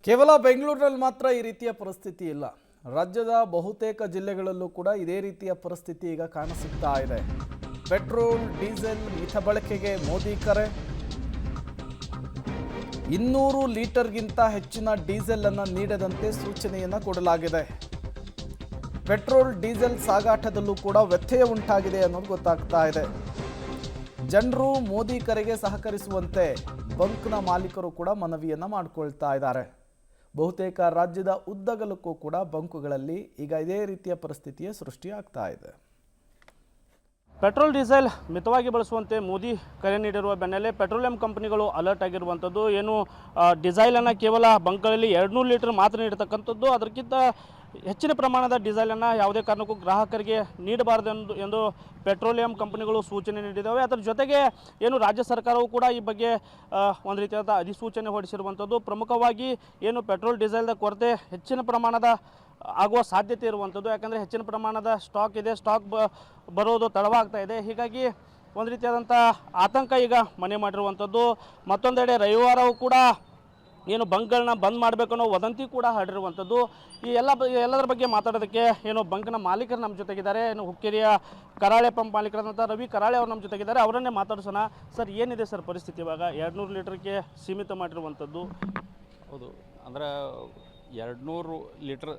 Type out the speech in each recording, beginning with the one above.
ಕೇವಲ ಬೆಂಗಳೂರಿನಲ್ಲಿ ಮಾತ್ರ ಈ ರೀತಿಯ ಪರಿಸ್ಥಿತಿ ಇಲ್ಲ. ರಾಜ್ಯದ ಬಹುತೇಕ ಜಿಲ್ಲೆಗಳಲ್ಲೂ ಕೂಡ ಇದೇ ರೀತಿಯ ಪರಿಸ್ಥಿತಿ ಈಗ ಕಾಣಸಿಗ್ತಾ ಇದೆ. ಪೆಟ್ರೋಲ್, ಡೀಸೆಲ್ ಮಿತ ಬಳಕೆಗೆ ಮೋದಿ ಕರೆ. 200 ಲೀಟರ್ಗಿಂತ ಹೆಚ್ಚಿನ ಡೀಸೆಲ್ ಅನ್ನು ನೀಡದಂತೆ ಸೂಚನೆಯನ್ನು ಕೊಡಲಾಗಿದೆ. ಪೆಟ್ರೋಲ್, ಡೀಸೆಲ್ ಸಾಗಾಟದಲ್ಲೂ ಕೂಡ ವ್ಯತ್ಯಯ ಉಂಟಾಗಿದೆ ಅನ್ನೋದು ಗೊತ್ತಾಗ್ತಾ ಇದೆ. ಜನರು ಮೋದಿ ಕರೆಗೆ ಸಹಕರಿಸುವಂತೆ ಬಂಕ್ನ ಮಾಲೀಕರು ಕೂಡ ಮನವಿಯನ್ನು ಮಾಡಿಕೊಳ್ತಾ ಇದ್ದಾರೆ. ಬಹುತೇಕ ರಾಜ್ಯದ ಉದ್ದಗಲಕ್ಕೂ ಕೂಡ ಬಂಕುಗಳಲ್ಲಿ ಈಗ ಇದೇ ರೀತಿಯ ಪರಿಸ್ಥಿತಿಯೇ ಸೃಷ್ಟಿಯಾಗ್ತಾ ಇದೆ. ಪೆಟ್ರೋಲ್ ಡೀಸೆಲ್ ಮಿತವಾಗಿ ಬಳಸುವಂತೆ ಮೋದಿ ಕರೆ ನೀಡಿರುವ ಬೆನ್ನಲ್ಲೇ ಪೆಟ್ರೋಲಿಯಂ ಕಂಪನಿಗಳು ಅಲರ್ಟ್ ಆಗಿರುವಂಥದ್ದು. ಏನು ಡೀಸೆಲನ್ನು ಕೇವಲ ಬಂಕ್ಗಳಲ್ಲಿ 200 ಲೀಟರ್ ಮಾತ್ರ ನೀಡತಕ್ಕಂಥದ್ದು, ಅದಕ್ಕಿಂತ ಹೆಚ್ಚಿನ ಪ್ರಮಾಣದ ಡೀಸೆಲನ್ನು ಯಾವುದೇ ಕಾರಣಕ್ಕೂ ಗ್ರಾಹಕರಿಗೆ ನೀಡಬಾರದು ಎಂದು ಪೆಟ್ರೋಲಿಯಂ ಕಂಪನಿಗಳು ಸೂಚನೆ ನೀಡಿದ್ದಾವೆ. ಅದರ ಜೊತೆಗೆ ಏನು ರಾಜ್ಯ ಸರ್ಕಾರವು ಕೂಡ ಈ ಬಗ್ಗೆ ಒಂದು ರೀತಿಯಾದ ಅಧಿಸೂಚನೆ ಹೊರಡಿಸಿರುವಂಥದ್ದು. ಪ್ರಮುಖವಾಗಿ ಏನು ಪೆಟ್ರೋಲ್ ಡೀಸೆಲ್ದ ಕೊರತೆ ಹೆಚ್ಚಿನ ಪ್ರಮಾಣದ ಆಗುವ ಸಾಧ್ಯತೆ ಇರುವಂಥದ್ದು. ಯಾಕಂದರೆ ಹೆಚ್ಚಿನ ಪ್ರಮಾಣದ ಸ್ಟಾಕ್ ಇದೆ, ಸ್ಟಾಕ್ ಬರೋದು ತಡವಾಗ್ತಾ ಇದೆ. ಹೀಗಾಗಿ ಒಂದು ರೀತಿಯಾದಂಥ ಆತಂಕ ಈಗ ಮನೆ ಮಾಡಿರುವಂಥದ್ದು. ಮತ್ತೊಂದೆಡೆ ರವಿವಾರವೂ ಕೂಡ ಏನು ಬಂಕ್ಗಳನ್ನ ಬಂದ್ ಮಾಡಬೇಕು ಅನ್ನೋ ವದಂತಿ ಕೂಡ ಹರಡಿರುವಂಥದ್ದು. ಈ ಎಲ್ಲದರ ಬಗ್ಗೆ ಮಾತಾಡೋದಕ್ಕೆ ಏನು ಬಂಕ್ನ ಮಾಲೀಕರು ನಮ್ಮ ಜೊತೆಗಿದ್ದಾರೆ. ಏನು ಹುಕ್ಕೇರಿಯ ಕರಾಳೆ ಪಂಪ್ ಮಾಲೀಕರಾದಂಥ ರವಿ ಕರಾಳೆ ಅವರು ನಮ್ಮ ಜೊತೆಗಿದ್ದಾರೆ. ಅವರನ್ನೇ ಮಾತಾಡಿಸೋಣ. ಸರ್, ಏನಿದೆ ಸರ್ ಪರಿಸ್ಥಿತಿ ಇವಾಗ? 200 ಲೀಟರ್ಗೆ ಸೀಮಿತ ಮಾಡಿರುವಂಥದ್ದು. ಹೌದು, ಅಂದ್ರೆ 200 ಲೀಟ್ರ್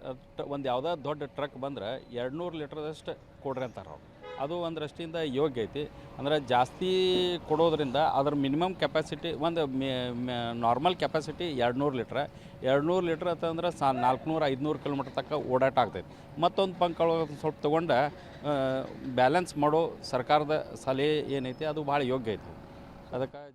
ಒಂದು ಯಾವುದೋ ದೊಡ್ಡ ಟ್ರಕ್ ಬಂದ್ರೆ 200 ಲೀಟ್ರದಷ್ಟು ಕೊಡ್ರಿ ಅಂತಾರೆ ಅವ್ರು. ಅದು ಒಂದು ದೃಷ್ಟಿಯಿಂದ ಯೋಗ್ಯ ಐತಿ. ಅಂದರೆ ಜಾಸ್ತಿ ಕೊಡೋದ್ರಿಂದ ಅದ್ರ ಮಿನಿಮಮ್ ಕೆಪಾಸಿಟಿ ಒಂದು ನಾರ್ಮಲ್ ಕೆಪಾಸಿಟಿ 200 ಲೀಟ್ರ್ ಅಂತಂದ್ರೆ 400-500 ಕಿಲೋಮೀಟ್ರ್ ತನಕ ಓಡಾಟ ಆಗ್ತೈತಿ. ಮತ್ತೊಂದು ಪಂಕ್ ಸ್ವಲ್ಪ ತೊಗೊಂಡು ಬ್ಯಾಲೆನ್ಸ್ ಮಾಡೋ ಸರ್ಕಾರದ ಸಲಹೆ ಏನೈತಿ ಅದು ಭಾಳ ಯೋಗ್ಯ ಐತಿ. ಅದಕ್ಕೆ